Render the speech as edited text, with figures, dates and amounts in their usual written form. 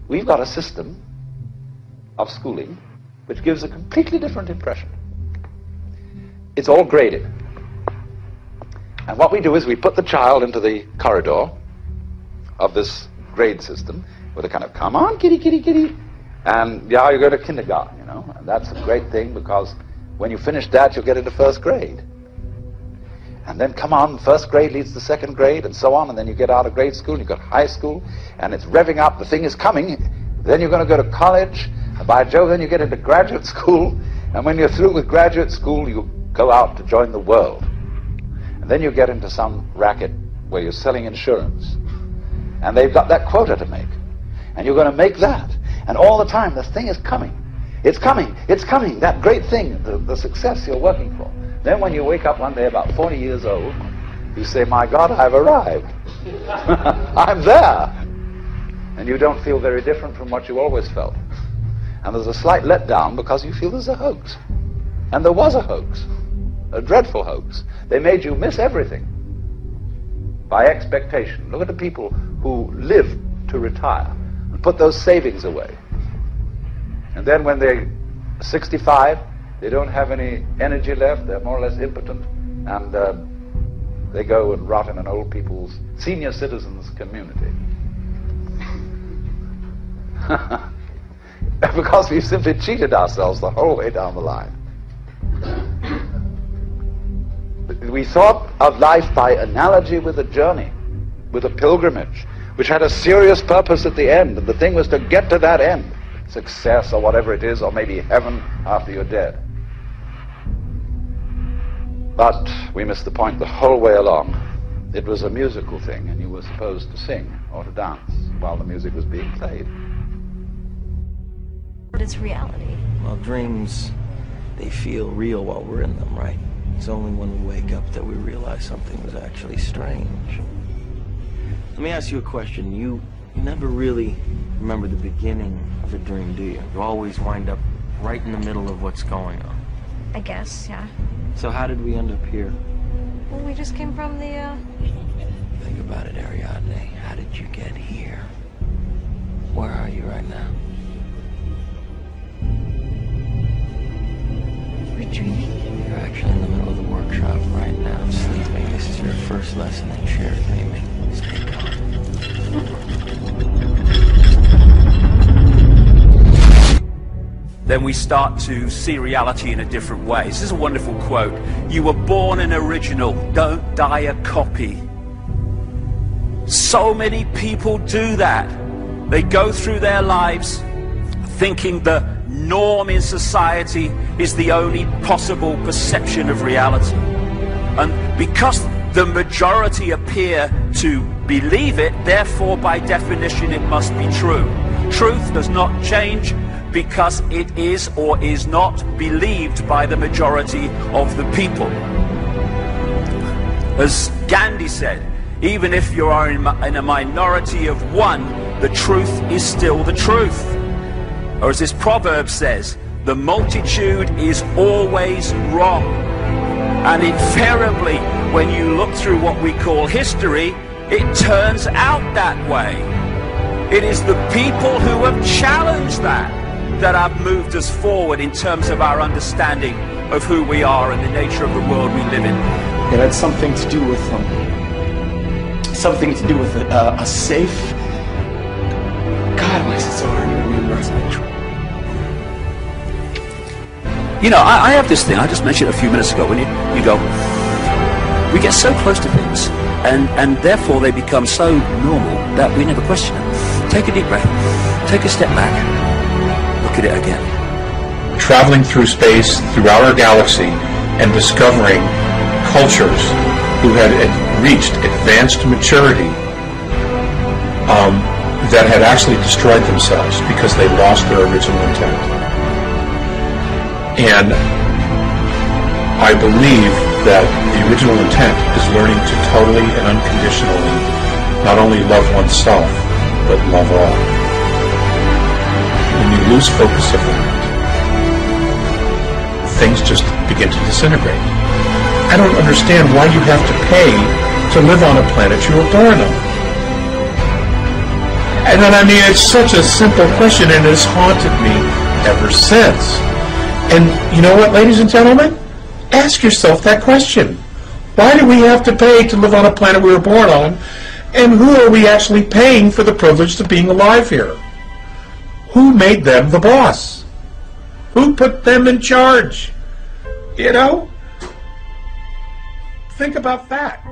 we've got a system of schooling which gives a completely different impression. It's all graded. And what we do is we put the child into the corridor of this grade system with a kind of, come on, kitty, kitty, kitty. And yeah, you go to kindergarten, you know. And that's a great thing, because when you finish that, you'll get into first grade. And then, come on, first grade leads to second grade, and so on. And then you get out of grade school, and you've got high school, and it's revving up, the thing is coming. Then you're going to go to college, and by Jove, then you get into graduate school. And when you're through with graduate school, you go out to join the world. And then you get into some racket where you're selling insurance. And they've got that quota to make. And you're going to make that. And all the time, this thing is coming. It's coming. It's coming. That great thing, the success you're working for. Then when you wake up one day about 40 years old, you say, my God, I've arrived. I'm there. And you don't feel very different from what you always felt. And there's a slight letdown because you feel there's a hoax. And there was a hoax. A dreadful hoax. They made you miss everything by expectation. Look at the people who live to retire and put those savings away. And then when they're 65, they don't have any energy left, they're more or less impotent, and they go and rot in an old people's, senior citizens community. Because we've simply cheated ourselves the whole way down the line. We thought of life by analogy with a journey, with a pilgrimage, which had a serious purpose at the end, and the thing was to get to that end, success or whatever it is, or maybe heaven after you're dead. But we missed the point the whole way along. It was a musical thing, and you were supposed to sing or to dance while the music was being played. What is reality? Well, dreams, they feel real while we're in them, right? It's only when we wake up that we realize something was actually strange. Let me ask you a question. You never really remember the beginning of a dream, do you? You always wind up right in the middle of what's going on. I guess, yeah. So how did we end up here? Well, we just came from the, Think about it, Ariadne. How did you get here? Where are you right now? We're dreaming. You're actually in the middle of the workshop right now, sleeping. This is your first lesson in shared dreaming. Stay calm. Then we start to see reality in a different way. This is a wonderful quote. You were born an original, don't die a copy. So many people do that. They go through their lives thinking the norm in society is the only possible perception of reality. And because the majority appear to believe it, therefore by definition it must be true. Truth does not change because it is or is not believed by the majority of the people. As Gandhi said, even if you are in a minority of one, the truth is still the truth. Or as this proverb says, the multitude is always wrong. And invariably, when you look through what we call history, it turns out that way. It is the people who have challenged that have moved us forward in terms of our understanding of who we are and the nature of the world we live in. It had something to do with a safe. God, why is it so hard to remember? You know, I have this thing, I just mentioned it a few minutes ago, when you go, we get so close to things, and therefore they become so normal that we never question them. Take a deep breath, take a step back, look at it again. Traveling through space, through our galaxy, and discovering cultures who had reached advanced maturity that had actually destroyed themselves because they lost their original intent. And I believe that the original intent is learning to totally and unconditionally not only love oneself, but love all. When you lose focus of that, things just begin to disintegrate. I don't understand why you have to pay to live on a planet you were born on. And then, I mean, it's such a simple question, and it's haunted me ever since. And you know what, ladies and gentlemen? Ask yourself that question. Why do we have to pay to live on a planet we were born on? And who are we actually paying for the privilege of being alive here? Who made them the boss? Who put them in charge? You know? Think about that.